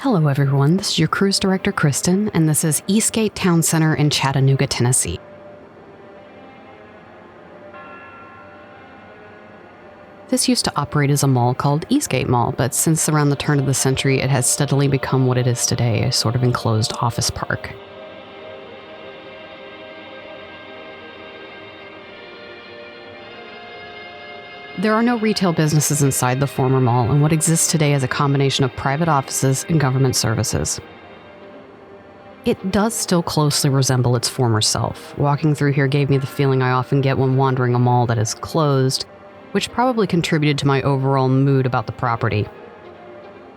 Hello everyone, this is your cruise director Kristen, and this is Eastgate Town Center in Chattanooga, Tennessee. This used to operate as a mall called Eastgate Mall, but since around the turn of the century it has steadily become what it is today, a sort of enclosed office park. There are no retail businesses inside the former mall, and what exists today is a combination of private offices and government services. It does still closely resemble its former self. Walking through here gave me the feeling I often get when wandering a mall that is closed, which probably contributed to my overall mood about the property.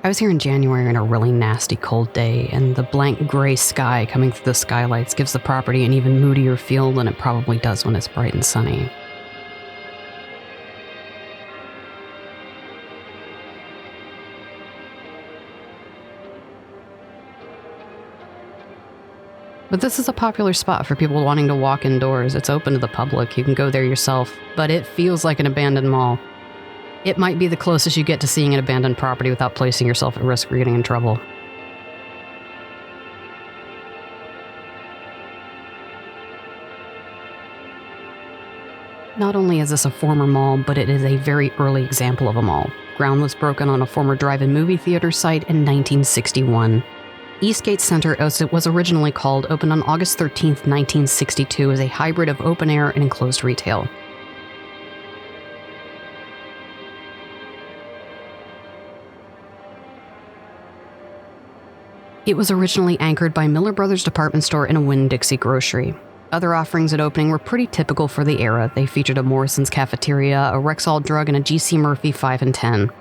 I was here in January on a really nasty cold day, and the blank gray sky coming through the skylights gives the property an even moodier feel than it probably does when it's bright and sunny. But this is a popular spot for people wanting to walk indoors. It's open to the public. You can go there yourself, but it feels like an abandoned mall. It might be the closest you get to seeing an abandoned property without placing yourself at risk for getting in trouble. Not only is this a former mall, but it is a very early example of a mall. Ground was broken on a former drive-in movie theater site in 1961. Eastgate Center, as it was originally called, opened on August 13, 1962 as a hybrid of open-air and enclosed retail. It was originally anchored by Miller Brothers Department Store and a Winn-Dixie grocery. Other offerings at opening were pretty typical for the era. They featured a Morrison's Cafeteria, a Rexall Drug, and a G.C. Murphy 5 and 10.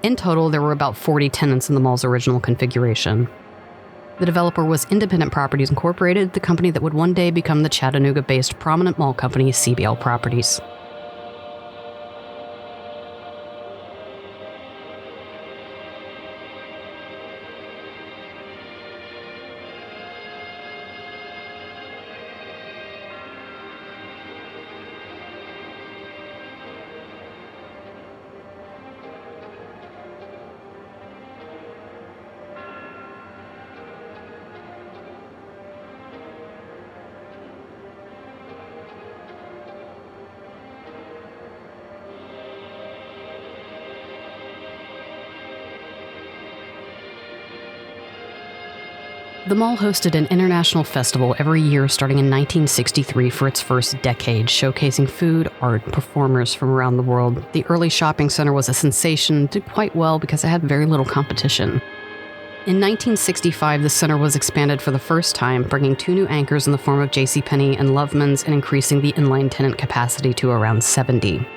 In total, there were about 40 tenants in the mall's original configuration. The developer was Independent Properties Incorporated, the company that would one day become the Chattanooga-based prominent mall company CBL Properties. The mall hosted an international festival every year starting in 1963 for its first decade, showcasing food, art, and performers from around the world. The early shopping center was a sensation, did quite well because it had very little competition. In 1965, the center was expanded for the first time, bringing 2 new anchors in the form of JCPenney and Lovemans and increasing the inline tenant capacity to around 70.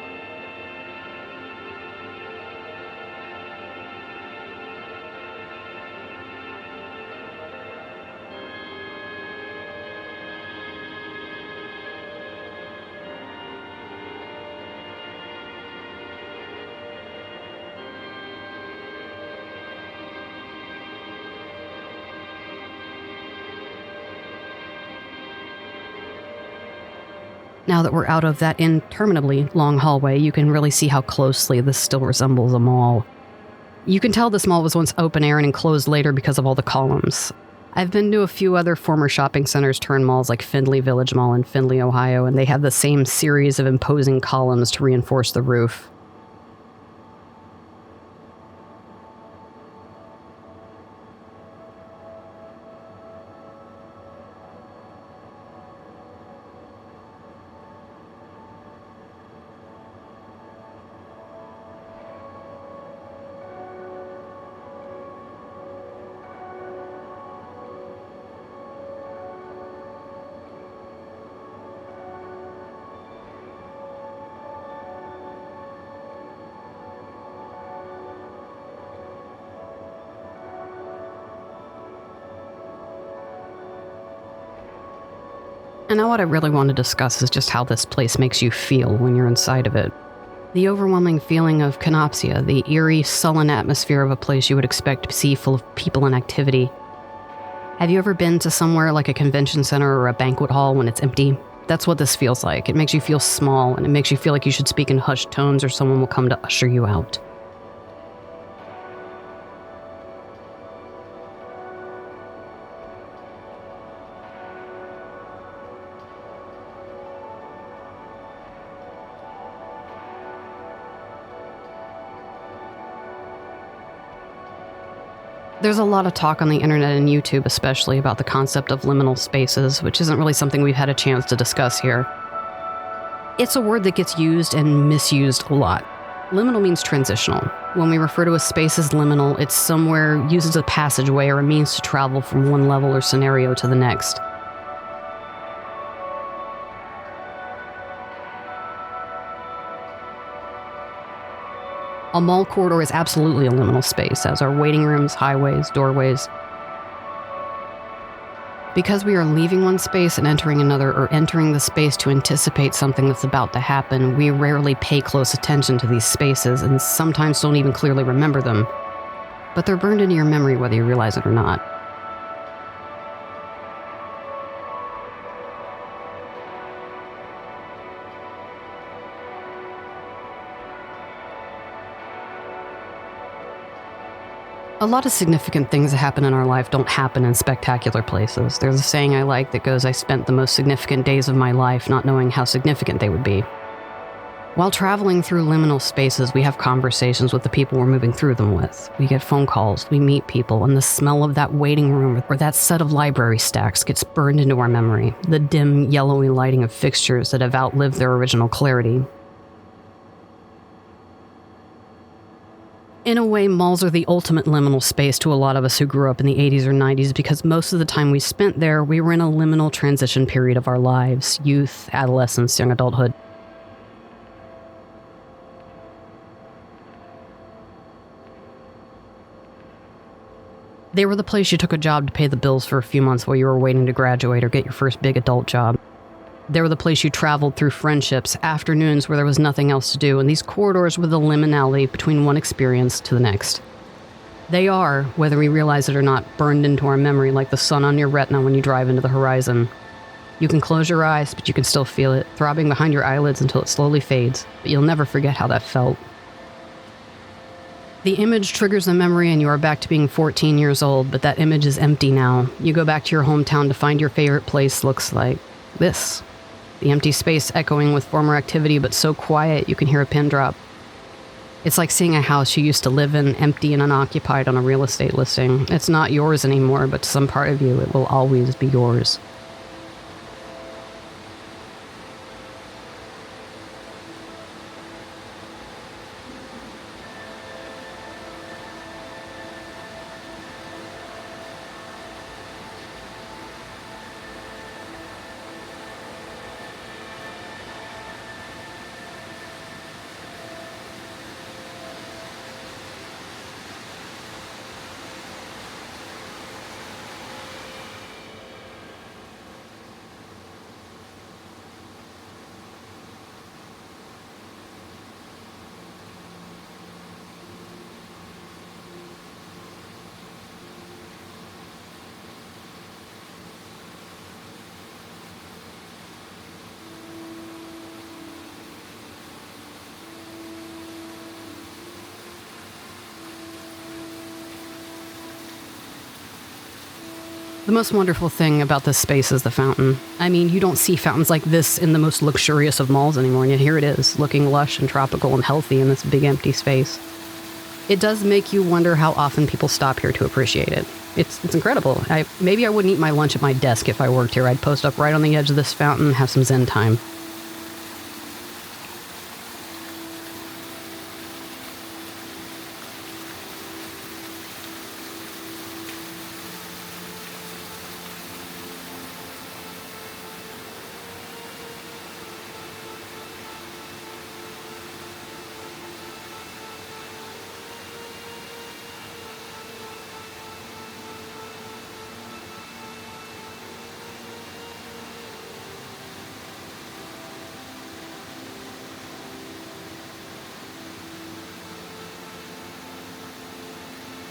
Now that we're out of that interminably long hallway, you can really see how closely this still resembles a mall. You can tell this mall was once open air and enclosed later because of all the columns. I've been to a few other former shopping centers turned malls like Findlay Village Mall in Findlay, Ohio, and they have the same series of imposing columns to reinforce the roof. And now what I really want to discuss is just how this place makes you feel when you're inside of it. The overwhelming feeling of canopsia, the eerie, sullen atmosphere of a place you would expect to see full of people and activity. Have you ever been to somewhere like a convention center or a banquet hall when it's empty? That's what this feels like. It makes you feel small, and it makes you feel like you should speak in hushed tones or someone will come to usher you out. There's a lot of talk on the internet and YouTube especially about the concept of liminal spaces, which isn't really something we've had a chance to discuss here. It's a word that gets used and misused a lot. Liminal means transitional. When we refer to a space as liminal, it's somewhere used as a passageway or a means to travel from one level or scenario to the next. A mall corridor is absolutely a liminal space, as are waiting rooms, highways, doorways. Because we are leaving one space and entering another, or entering the space to anticipate something that's about to happen, we rarely pay close attention to these spaces and sometimes don't even clearly remember them. But they're burned into your memory whether you realize it or not. A lot of significant things that happen in our life don't happen in spectacular places. There's a saying I like that goes, "I spent the most significant days of my life not knowing how significant they would be." While traveling through liminal spaces, we have conversations with the people we're moving through them with. We get phone calls, we meet people, and the smell of that waiting room or that set of library stacks gets burned into our memory. The dim, yellowy lighting of fixtures that have outlived their original clarity. In a way, malls are the ultimate liminal space to a lot of us who grew up in the 80s or 90s because most of the time we spent there, we were in a liminal transition period of our lives, youth, adolescence, young adulthood. They were the place you took a job to pay the bills for a few months while you were waiting to graduate or get your first big adult job. They were the place you traveled through friendships, afternoons where there was nothing else to do, and these corridors were the liminality between one experience to the next. They are, whether we realize it or not, burned into our memory like the sun on your retina when you drive into the horizon. You can close your eyes, but you can still feel it, throbbing behind your eyelids until it slowly fades, but you'll never forget how that felt. The image triggers a memory and you are back to being 14 years old, but that image is empty now. You go back to your hometown to find your favorite place looks like this. The empty space echoing with former activity, but so quiet you can hear a pin drop. It's like seeing a house you used to live in, empty and unoccupied on a real estate listing. It's not yours anymore, but to some part of you, it will always be yours. The most wonderful thing about this space is the fountain. I mean, you don't see fountains like this in the most luxurious of malls anymore, and yet here it is, looking lush and tropical and healthy in this big empty space. It does make you wonder how often people stop here to appreciate it. It's incredible. Maybe I wouldn't eat my lunch at my desk if I worked here. I'd post up right on the edge of this fountain and have some zen time.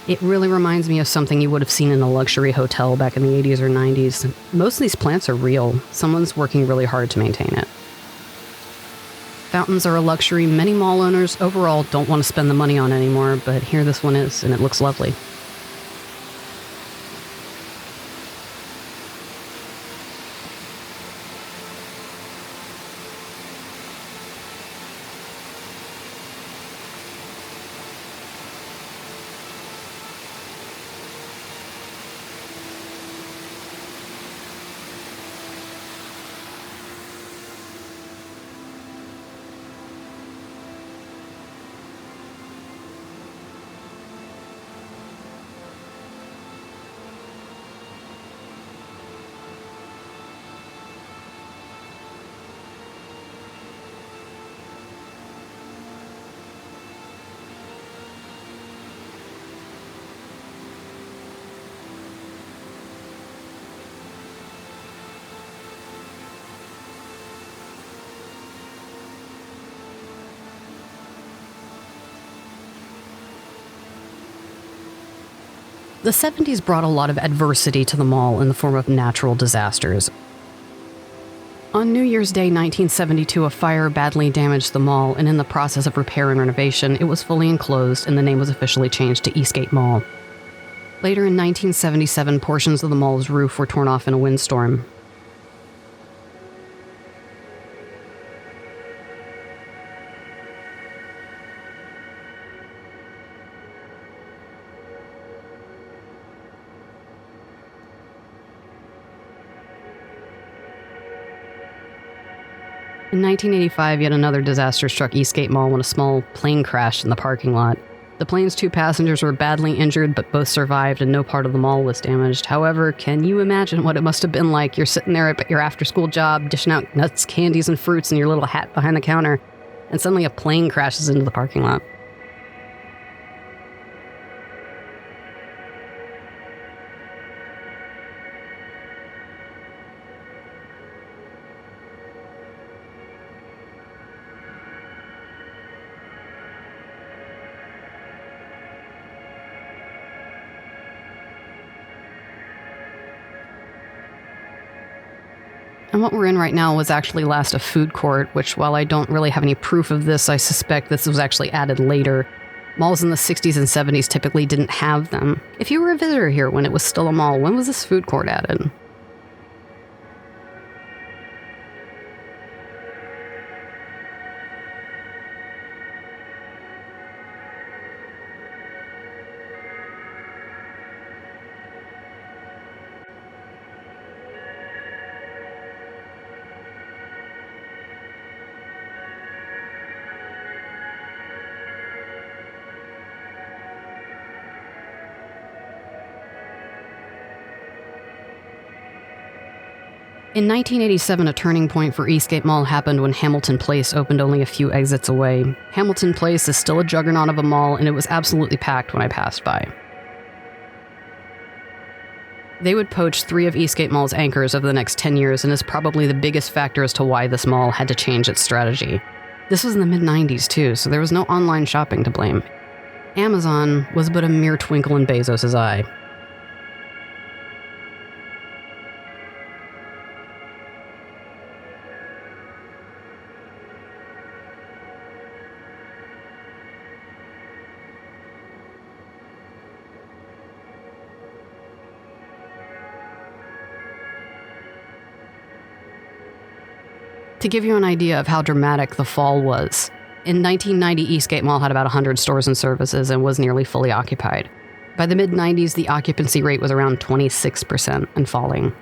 It really reminds me of something you would have seen in a luxury hotel back in the 80s or 90s. Most of these plants are real. Someone's working really hard to maintain it. Fountains are a luxury many mall owners overall don't want to spend the money on anymore, but here this one is, and it looks lovely. The 70s brought a lot of adversity to the mall in the form of natural disasters. On New Year's Day 1972, a fire badly damaged the mall, and in the process of repair and renovation, it was fully enclosed and the name was officially changed to Eastgate Mall. Later in 1977, portions of the mall's roof were torn off in a windstorm. In 1985, yet another disaster struck Eastgate Mall when a small plane crashed in the parking lot. The plane's 2 passengers were badly injured, but both survived and no part of the mall was damaged. However, can you imagine what it must have been like? You're sitting there at your after-school job, dishing out nuts, candies, and fruits in your little hat behind the counter, and suddenly a plane crashes into the parking lot. And what we're in right now was actually last a food court, which, while I don't really have any proof of this, I suspect this was actually added later. Malls in the 60s and 70s typically didn't have them. If you were a visitor here when it was still a mall, when was this food court added? In 1987, a turning point for Eastgate Mall happened when Hamilton Place opened only a few exits away. Hamilton Place is still a juggernaut of a mall, and it was absolutely packed when I passed by. They would poach 3 of Eastgate Mall's anchors over the next 10 years and is probably the biggest factor as to why this mall had to change its strategy. This was in the mid-90s too, so there was no online shopping to blame. Amazon was but a mere twinkle in Bezos' eye. To give you an idea of how dramatic the fall was, in 1990, Eastgate Mall had about 100 stores and services and was nearly fully occupied. By the mid-90s, the occupancy rate was around 26% and falling.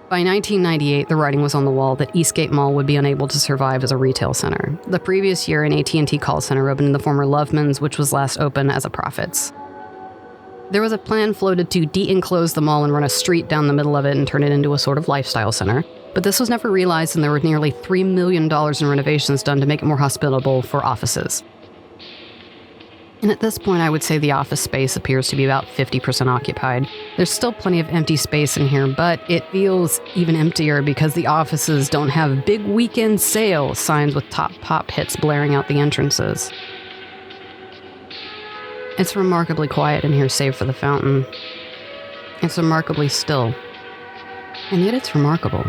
By 1998, the writing was on the wall that Eastgate Mall would be unable to survive as a retail center. The previous year, an AT&T call center opened in the former Loveman's, which was last open as a Profits. There was a plan floated to de-enclose the mall and run a street down the middle of it and turn it into a sort of lifestyle center. But this was never realized, and there were nearly $3 million in renovations done to make it more hospitable for offices. And at this point, I would say the office space appears to be about 50% occupied. There's still plenty of empty space in here, but it feels even emptier because the offices don't have big weekend sale signs with top pop hits blaring out the entrances. It's remarkably quiet in here, save for the fountain. It's remarkably still. And yet it's remarkable.